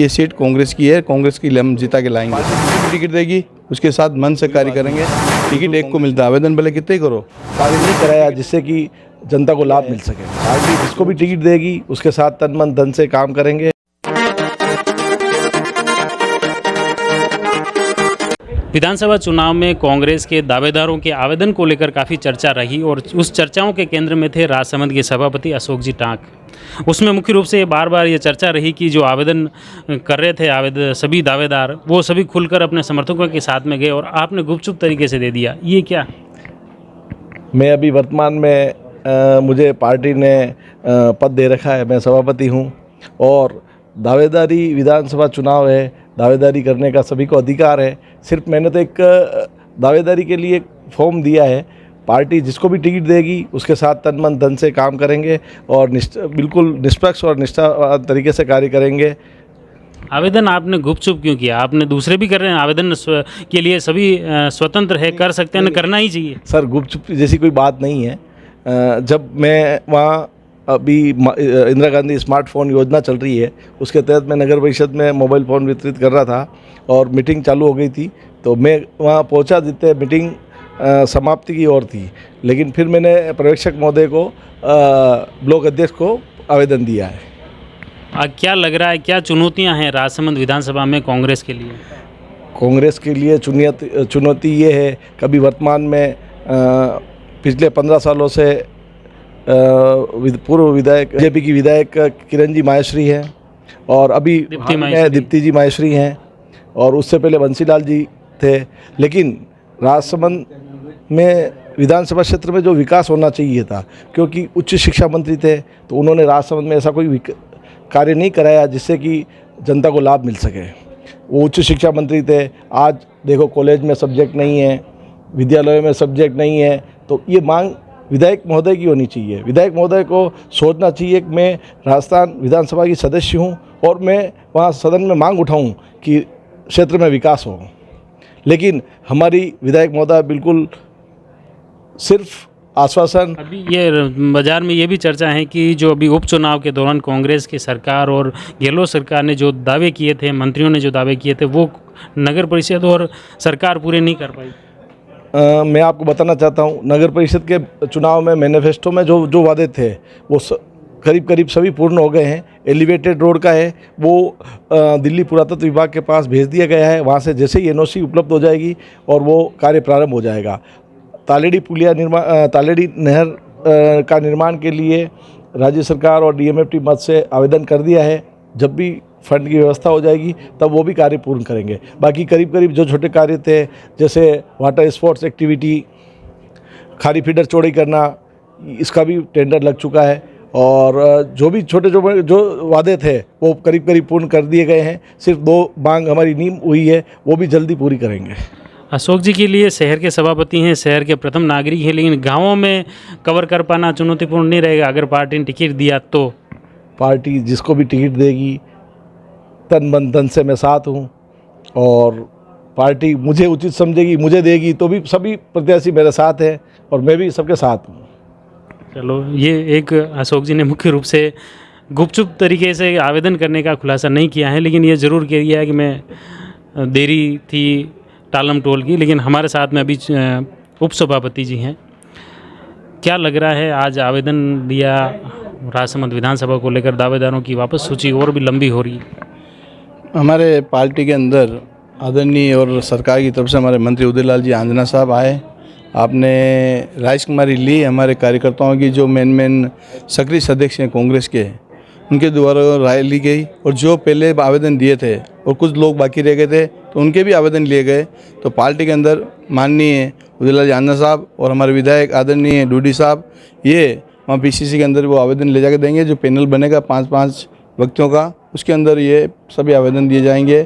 ये सीट कांग्रेस की है, कांग्रेस की हम जिता के लाएंगे। पार्टी टिकट देगी उसके साथ मन से कार्य करेंगे। टिकट एक को मिलता है, आवेदन भले कितने ही करो, कार्य नहीं कराया जिससे कि जनता को लाभ मिल सके। पार्टी जिसको भी टिकट देगी उसके साथ तन मन धन से काम करेंगे। विधानसभा चुनाव में कांग्रेस के दावेदारों के आवेदन को लेकर काफ़ी चर्चा रही और उस चर्चाओं के केंद्र में थे राजसमंद के सभापति अशोक जी टांक। उसमें मुख्य रूप से बार बार ये चर्चा रही कि जो आवेदन कर रहे थे सभी दावेदार, वो सभी खुलकर अपने समर्थकों के साथ में गए और आपने गुपचुप तरीके से दे दिया। ये क्या? मैं अभी वर्तमान में मुझे पार्टी ने पद दे रखा है, मैं सभापति हूँ और दावेदारी विधानसभा चुनाव है, दावेदारी करने का सभी को अधिकार है। सिर्फ मैंने तो एक दावेदारी के लिए फॉर्म दिया है। पार्टी जिसको भी टिकट देगी उसके साथ तन मन धन से काम करेंगे और बिल्कुल निष्पक्ष और निष्ठा तरीके से कार्य करेंगे। आवेदन आपने गुपचुप क्यों किया? आपने दूसरे भी कर रहे हैं आवेदन के लिए, सभी स्वतंत्र है, कर सकते हैं, करना ही चाहिए। सर गुपचुप जैसी कोई बात नहीं है। जब मैं वहाँ अभी इंदिरा गांधी स्मार्टफोन योजना चल रही है, उसके तहत मैं नगर परिषद में मोबाइल फ़ोन वितरित कर रहा था और मीटिंग चालू हो गई थी, तो मैं वहाँ पहुँचा जितने मीटिंग समाप्ति की ओर थी। लेकिन फिर मैंने पर्यवेक्षक महोदय को ब्लॉक अध्यक्ष को आवेदन दिया है। क्या लग रहा है, क्या चुनौतियां हैं राजसमंद विधानसभा में कांग्रेस के लिए? कांग्रेस के लिए चुनौती ये है, कभी वर्तमान में पिछले 15 सालों से पूर्व विधायक बीजेपी की विधायक किरण जी माहेश्वरी हैं और अभी दीप्ति जी माहेश्वरी हैं और उससे पहले बंसीलाल जी थे। लेकिन राजसमंद में विधानसभा क्षेत्र में जो विकास होना चाहिए था, क्योंकि उच्च शिक्षा मंत्री थे, तो उन्होंने राजसमंद में ऐसा कोई कार्य नहीं कराया जिससे कि जनता को लाभ मिल सके। वो उच्च शिक्षा मंत्री थे, आज देखो कॉलेज में सब्जेक्ट नहीं है, विद्यालयों में सब्जेक्ट नहीं है, तो ये मांग विधायक महोदय की होनी चाहिए। विधायक महोदय को सोचना चाहिए कि मैं राजस्थान विधानसभा की सदस्य हूँ और मैं वहाँ सदन में मांग उठाऊँ कि क्षेत्र में विकास हो। लेकिन हमारी विधायक महोदय बिल्कुल सिर्फ आश्वासन। अभी ये बाजार में ये भी चर्चा है कि जो अभी उपचुनाव के दौरान कांग्रेस की सरकार और गहलोत सरकार ने जो दावे किए थे, मंत्रियों ने जो दावे किए थे, वो नगर परिषद और सरकार पूरे नहीं कर पाई। मैं आपको बताना चाहता हूँ, नगर परिषद के चुनाव में मैनिफेस्टो में जो वादे थे वो करीब करीब सभी पूर्ण हो गए हैं। एलिवेटेड रोड का है, वो दिल्ली पुरातत्व विभाग के पास भेज दिया गया है। वहाँ से जैसे ही एनओसी उपलब्ध हो जाएगी और वो कार्य प्रारंभ हो जाएगा। तालेड़ी नहर का निर्माण के लिए राज्य सरकार और डीएमएफटी मद से आवेदन कर दिया है। जब भी फंड की व्यवस्था हो जाएगी तब वो भी कार्य पूर्ण करेंगे। बाकी करीब करीब जो छोटे कार्य थे, जैसे वाटर स्पोर्ट्स एक्टिविटी, खारी फीडर चौड़ी करना, इसका भी टेंडर लग चुका है और जो भी छोटे जो वादे थे वो करीब करीब पूर्ण कर दिए गए हैं। सिर्फ 2 मांग हमारी नीम हुई है, वो भी जल्दी पूरी करेंगे। अशोक जी के लिए शहर के सभापति हैं, शहर के प्रथम नागरिक हैं, लेकिन गाँवों में कवर कर पाना चुनौतीपूर्ण नहीं रहेगा अगर पार्टी ने टिकट दिया तो? पार्टी जिसको भी टिकट देगी तन मन धन से मैं साथ हूँ और पार्टी मुझे उचित समझेगी, मुझे देगी तो भी सभी प्रत्याशी मेरे साथ हैं और मैं भी सबके साथ हूँ। चलो, ये एक अशोक जी ने मुख्य रूप से गुपचुप तरीके से आवेदन करने का खुलासा नहीं किया है, लेकिन ये ज़रूर किया है कि मैं देरी थी टालम टोल की। लेकिन हमारे साथ में अभी उप सभापति जी हैं। क्या लग रहा है, आज आवेदन दिया राजसमंद विधानसभा को लेकर, दावेदारों की वापस सूची और भी लंबी हो रही है। हमारे पार्टी के अंदर आदरणीय और सरकार की तरफ से हमारे मंत्री उदयलाल जी आंजना साहब आए, आपने राजकुमारी ली हमारे कार्यकर्ताओं की, जो मेन सक्रिय सदस्य हैं कांग्रेस के, उनके द्वारा राय ली गई और जो पहले आवेदन दिए थे और कुछ लोग बाकी रह गए थे तो उनके भी आवेदन लिए गए। तो पार्टी के अंदर माननीय उदयलाल जी आंजना साहब और हमारे विधायक आदरणीय डूडी साहब, ये वहाँ पीसीसी के अंदर वो आवेदन ले जाकर देंगे। जो पैनल बनेगा 5-5 व्यक्तियों का, उसके अंदर ये सभी आवेदन दिए जाएंगे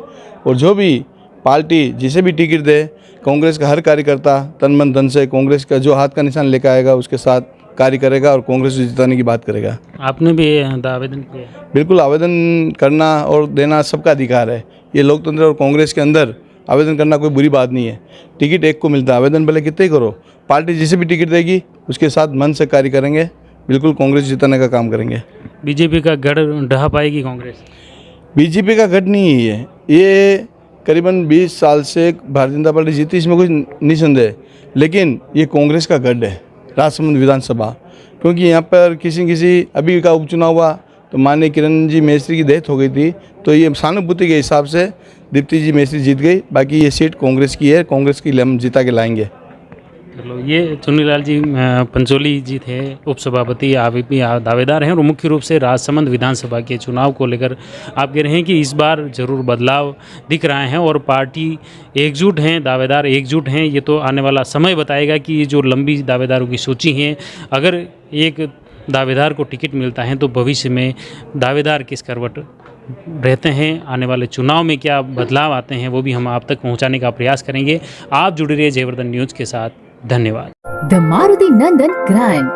और जो भी पार्टी जिसे भी टिकट दे, कांग्रेस का हर कार्यकर्ता तन मन धन से कांग्रेस का जो हाथ का निशान लेकर आएगा उसके साथ कार्य करेगा और कांग्रेस को जिताने की बात करेगा। आपने भी आवेदन किया? बिल्कुल, आवेदन करना और देना सबका अधिकार है। ये लोकतंत्र और कांग्रेस के अंदर आवेदन करना कोई बुरी बात नहीं है। टिकट एक को मिलता है, आवेदन भले कितने ही करो। पार्टी जिसे भी टिकट देगी उसके साथ मन से कार्य करेंगे, बिल्कुल कांग्रेस जिताने का काम करेंगे। बीजेपी का गढ़ ढहा पाएगी कांग्रेस? बीजेपी का गढ़ नहीं है ये करीबन 20 साल से भारतीय जनता पार्टी जीती, इसमें कुछ निसंदेह, लेकिन ये कांग्रेस का गढ़ है राजसमंद विधानसभा, क्योंकि यहाँ पर किसी अभी का उपचुनाव हुआ तो माननीय किरण जी मेस्त्री की डेथ हो गई थी, तो ये सहानुभूति के हिसाब से दीप्ति जी मेस्त्री जीत गई। बाकी ये सीट कांग्रेस की है, कांग्रेस की हम जिता के लाएंगे। चलो, ये चुन्नीलाल जी पंचोली जी थे, उपसभापति आवीपी दावेदार हैं और मुख्य रूप से राजसमंद विधानसभा के चुनाव को लेकर आप कह रहे हैं कि इस बार जरूर बदलाव दिख रहे हैं और पार्टी एकजुट हैं, दावेदार एकजुट हैं। ये तो आने वाला समय बताएगा कि ये जो लंबी दावेदारों की सूची है, अगर एक दावेदार को टिकट मिलता है तो भविष्य में दावेदार किस करवट रहते हैं, आने वाले चुनाव में क्या बदलाव आते हैं, वो भी हम आप तक पहुंचाने का प्रयास करेंगे। आप जुड़े रहिए जयवर्धन न्यूज़ के साथ। धन्यवाद। The Maruti Nandan grand,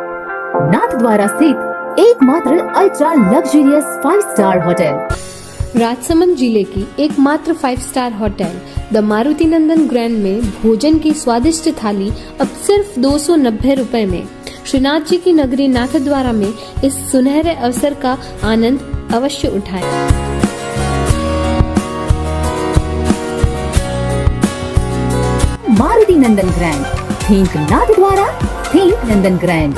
Nathdwara स्थित एकमात्र ultra luxurious 5 star hotel. Rajsamand जिले की एकमात्र 5 star hotel the Maruti Nandan grand में भोजन की स्वादिष्ट थाली अब सिर्फ 290 रुपए में। श्रीनाथ जी की नगरी नाथद्वारा में इस सुनहरे अवसर का आनंद अवश्य उठाएं। मारुति नंदन ग्रैंड, थिंक नाथद्वारा, थिंक नंदन ग्रैंड।